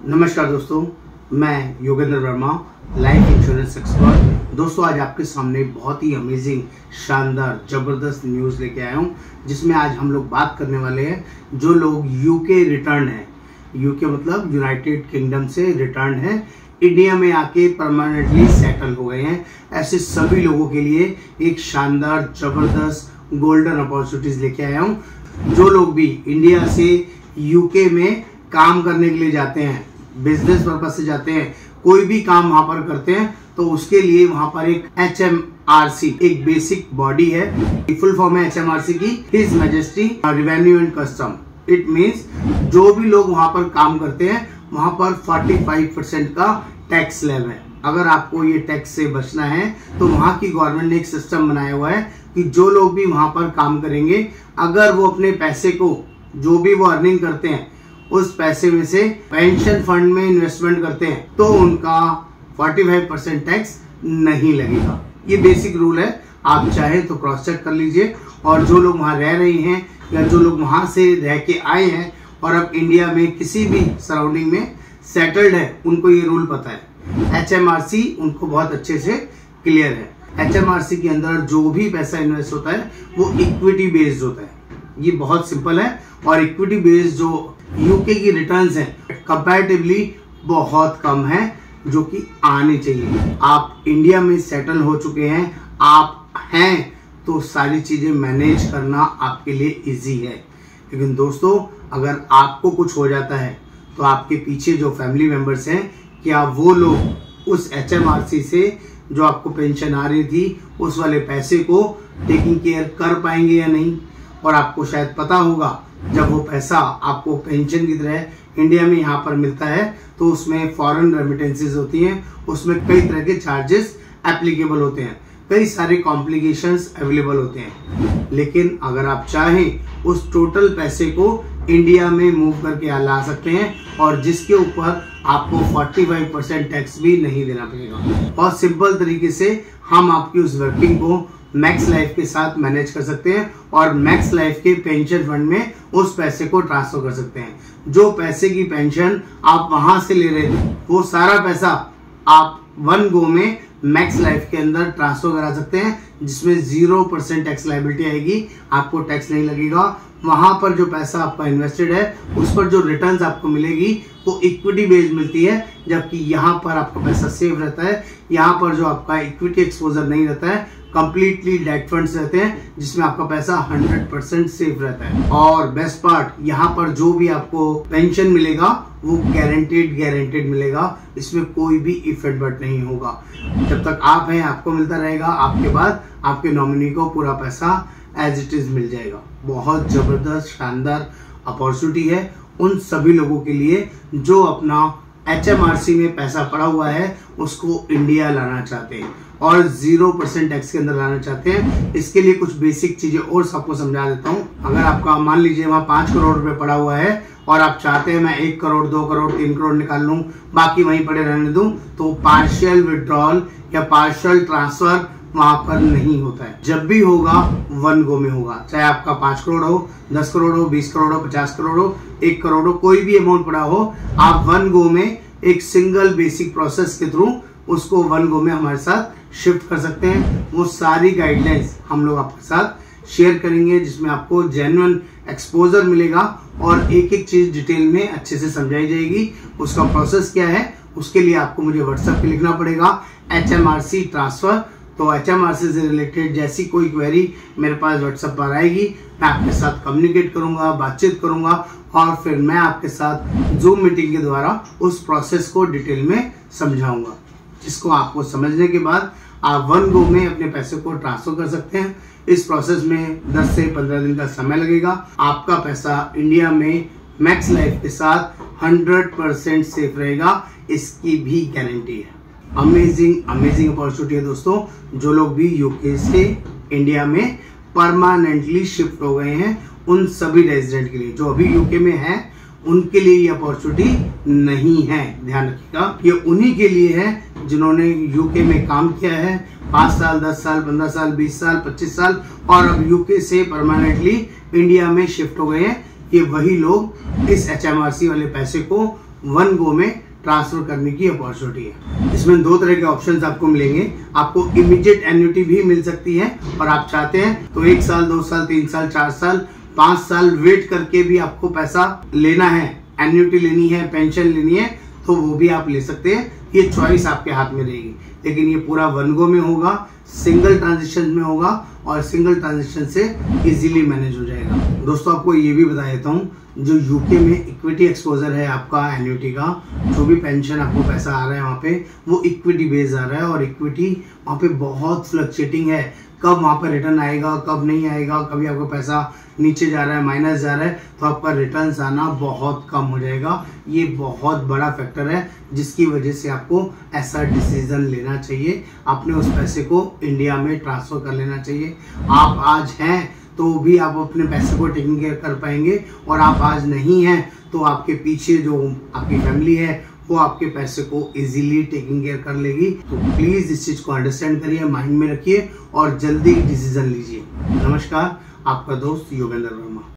नमस्कार दोस्तों, मैं Yogendra Verma, life insurance expert. दोस्तों, आज आपके सामने बहुत ही अमेजिंग, शानदार, ज़बरदस्त न्यूज़ लेके आया हूँ, जिसमें आज हम लोग बात करने वाले हैं जो लोग यूके रिटर्न है, यूके मतलब यूनाइटेड किंगडम से रिटर्न है, इंडिया में आके परमानेंटली सेटल हो गए हैं। ऐसे सभी लोगों के लिए एक शानदार, ज़बरदस्त गोल्डन अपॉर्चुनिटीज लेके आया हूँ। जो लोग भी इंडिया से यूके में काम करने के लिए जाते हैं, बिजनेस पर्पज से जाते हैं, कोई भी काम वहां पर करते हैं, तो उसके लिए वहां पर एक HMRC एक बेसिक बॉडी है। फुल फॉर्म है HMRC की, his majesty revenue and custom. It means जो भी लोग वहां पर काम करते हैं वहां पर 45% का टैक्स स्लैब है। अगर आपको ये टैक्स से बचना है तो वहां की गवर्नमेंट ने एक सिस्टम बनाया हुआ है कि जो लोग भी वहां पर काम करेंगे, अगर वो अपने पैसे को, जो भी वो अर्निंग करते हैं, उस पैसे में से पेंशन फंड में इन्वेस्टमेंट करते हैं, तो उनका 45% टैक्स नहीं लगेगा। ये बेसिक रूल है। आप चाहे तो क्रॉस चेक कर लीजिए। और जो लोग वहां रह रहे हैं या जो लोग वहां से रह के आए हैं और अब इंडिया में किसी भी सराउंडिंग में सेटल्ड है, उनको ये रूल पता है। HMRC उनको बहुत अच्छे से क्लियर है। HMRC के अंदर जो भी पैसा इन्वेस्ट होता है वो इक्विटी बेस्ड होता है। ये बहुत सिंपल है। और इक्विटी बेस्ड जो यूके की रिटर्न्स हैं कंपैरेटिवली बहुत कम है, जो कि आनी चाहिए। आप इंडिया में सेटल हो चुके हैं, आप हैं, तो सारी चीजें मैनेज करना आपके लिए इजी है। लेकिन दोस्तों, अगर आपको कुछ हो जाता है तो आपके पीछे जो फैमिली मेंबर्स हैं, क्या वो लोग उस HMRC से जो आपको पेंशन आ रही थी, उस वाले पैसे को टेकिंग केयर कर पाएंगे या नहीं? और आपको शायद पता होगा, जब वो पैसा आपको पेंशन की तरह इंडिया में यहाँ पर मिलता है तो उसमें फॉरेन रेमिटेंसेस होती हैं, उसमें कई तरह के चार्जेस एप्लीकेबल होते हैं, कई सारे कॉम्प्लिकेशंस अवेलेबल होते हैं। लेकिन अगर आप चाहें उस टोटल पैसे को इंडिया में मूव करके ला सकते हैं, और जिसके ऊपर आपको 45% टैक्स भी नहीं देना पड़ेगा। और सिंपल तरीके से हम आपकी उस वर्किंग को मैक्स लाइफ के साथ मैनेज कर सकते हैं और मैक्स लाइफ के पेंशन फंड में उस पैसे को ट्रांसफर कर सकते हैं। जो पैसे की पेंशन आप वहां से ले रहे थे, वो सारा पैसा आप वन गो में मैक्स लाइफ के अंदर ट्रांसफर करा सकते हैं, जिसमें 0% टैक्स लायबिलिटी आएगी, आपको टैक्स नहीं लगेगा। वहां पर जो पैसा आपका इन्वेस्टेड है, उस पर जो रिटर्न्स आपको मिलेगी वो इक्विटी बेस्ड मिलती है, जबकि यहाँ पर आपका पैसा सेफ रहता है। यहाँ पर जो आपका इक्विटी एक्सपोजर नहीं रहता है, कंप्लीटली डेट फंड्स रहते हैं, जिसमें आपका पैसा 100% सेफ रहता है। और बेस्ट पार्ट, यहाँ पर जो भी आपको पेंशन मिलेगा वो गारंटेड मिलेगा, इसमें कोई भी इफेक्ट बट नहीं होगा। जब तक आप हैं आपको मिलता रहेगा, आपके बाद आपके नॉमिनी को पूरा पैसा एज इट इज मिल जाएगा। बहुत जबरदस्त, शानदार अपॉर्चुनिटी है उन सभी लोगों के लिए जो अपना HMRC में पैसा पड़ा हुआ है उसको इंडिया लाना चाहते हैं और 0% टैक्स के अंदर लाना चाहते हैं। इसके लिए कुछ बेसिक चीजें और सबको समझा देता हूँ। अगर आपका मान लीजिए वहाँ 5 करोड़ रुपए पड़ा हुआ है और आप चाहते हैं मैं 1 करोड़, 2 करोड़, 3 करोड़ निकाल लूँ, बाकी वहीं पड़े रहने दूं, तो पार्शियल विड्रॉल या पार्शियल ट्रांसफर वहां पर नहीं होता है। जब भी होगा वन गो में होगा, चाहे आपका 5 करोड़ हो, 10 करोड़ हो, 20 करोड़ हो, 50 करोड़ हो, 1 करोड़ हो, कोई भी अमाउंट पड़ा हो, आप वन गो में एक सिंगल बेसिक प्रोसेस के थ्रू उसको वन गो में हमारे साथ शिफ्ट कर सकते हैं। वो सारी गाइडलाइंस हम लोग आपके साथ शेयर करेंगे, जिसमें आपको जेन्युइन एक्सपोजर मिलेगा और एक एक चीज डिटेल में अच्छे से समझाई जाएगी। उसका प्रोसेस क्या है, उसके लिए आपको मुझे व्हाट्सएप पे लिखना पड़ेगा HMRC ट्रांसफर। तो HMRC से रिलेटेड जैसी कोई क्वेरी मेरे पास व्हाट्सएप पर आएगी, मैं आपके साथ कम्युनिकेट करूंगा, बातचीत करूंगा, और फिर मैं आपके साथ जूम मीटिंग के द्वारा उस प्रोसेस को डिटेल में समझाऊंगा, जिसको आपको समझने के बाद आप वन गो में अपने पैसे को ट्रांसफर कर सकते हैं। इस प्रोसेस में 10 से 15 दिन का समय लगेगा। आपका पैसा इंडिया में मैक्स लाइफ के साथ 100% सेफ रहेगा, इसकी भी गारंटी है। अमेजिंग अपॉर्चुनिटी है दोस्तों। जो लोग भी यूके से इंडिया में परमानेंटली शिफ्ट हो गए हैं, उन सभी रेजिडेंट के लिए, जो अभी यूके में हैं, उनके लिए ये अपॉर्चुनिटी नहीं है। ध्यान रखिएगा, ये उन्हीं के लिए है जिन्होंने यूके में काम किया है 5 साल, 10 साल, 15 साल, 20 साल, 25 साल, और अब यूके से परमानेंटली इंडिया में शिफ्ट हो गए हैं। ये वही लोग इस HMRC वाले पैसे को वन गो में ट्रांसफर करने की अपॉर्चुनिटी है। इसमें दो तरह के ऑप्शंस आपको मिलेंगे। आपको इमीडिएट एन्युटी भी मिल सकती है और आप चाहते हैं तो 1 साल, 2 साल, 3 साल, 4 साल, 5 साल वेट करके भी आपको पैसा लेना है, एन्युटी लेनी है, पेंशन लेनी है, तो वो भी आप ले सकते हैं। ये चॉइस आपके हाथ में रहेगी, लेकिन ये पूरा वन गो में होगा, सिंगल ट्रांजेक्शन में होगा और सिंगल ट्रांजेक्शन से इजीली मैनेज हो जाएगा। दोस्तों आपको ये भी बता देता हूँ, जो यूके में इक्विटी एक्सपोजर है आपका एन्युटी का, जो भी पेंशन आपको पैसा आ रहा है वहाँ पे वो इक्विटी बेस्ड आ रहा है और इक्विटी वहाँ पे बहुत फ्लक्चुएटिंग है। कब वहाँ पर रिटर्न आएगा, कब नहीं आएगा, कभी आपका पैसा नीचे जा रहा है, माइनस जा रहा है, तो आपका रिटर्न आना बहुत कम हो जाएगा। ये बहुत बड़ा फैक्टर है जिसकी वजह से आपको ऐसा डिसीजन लेना चाहिए। आपने उस पैसे को इंडिया में ट्रांसफर कर लेना चाहिए। आप आज हैं तो भी आप अपने पैसे को टेकिंग केयर कर पाएंगे, और आप आज नहीं हैं तो आपके पीछे जो आपकी फैमिली है वो आपके पैसे को इजीली टेकिंग केयर कर लेगी। तो प्लीज इस चीज को अंडरस्टैंड करिए, माइंड में रखिए और जल्दी डिसीजन लीजिए। नमस्कार, आपका दोस्त योगेंद्र वर्मा।